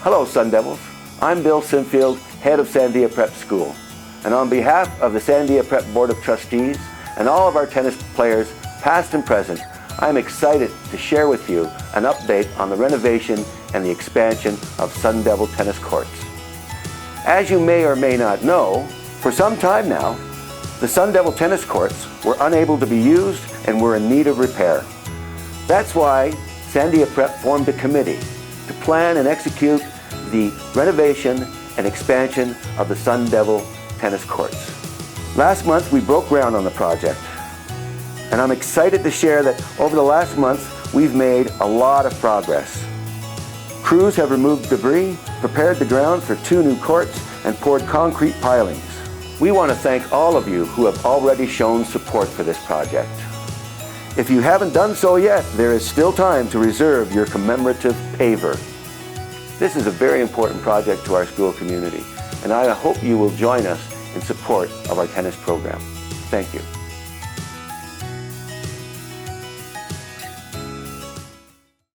Hello, Sun Devils. I'm Bill Sinfield, head of Sandia Prep School. And on behalf of the Sandia Prep Board of Trustees and all of our tennis players, past and present, I'm excited to share with you an update on the renovation and the expansion of Sundevil tennis courts. As you may or may not know, for some time now, the Sundevil tennis courts were unable to be used and were in need of repair. That's why Sandia Prep formed a committee to plan and execute the renovation and expansion of the Sundevil tennis courts. Last month we broke ground on the project, and I'm excited to share that over the last month we've made a lot of progress. Crews have removed debris, prepared the ground for 2 new courts, and poured concrete pilings. We want to thank all of you who have already shown support for this project. If you haven't done so yet, there is still time to reserve your commemorative paver. This is a very important project to our school community, and I hope you will join us in support of our tennis program. Thank you.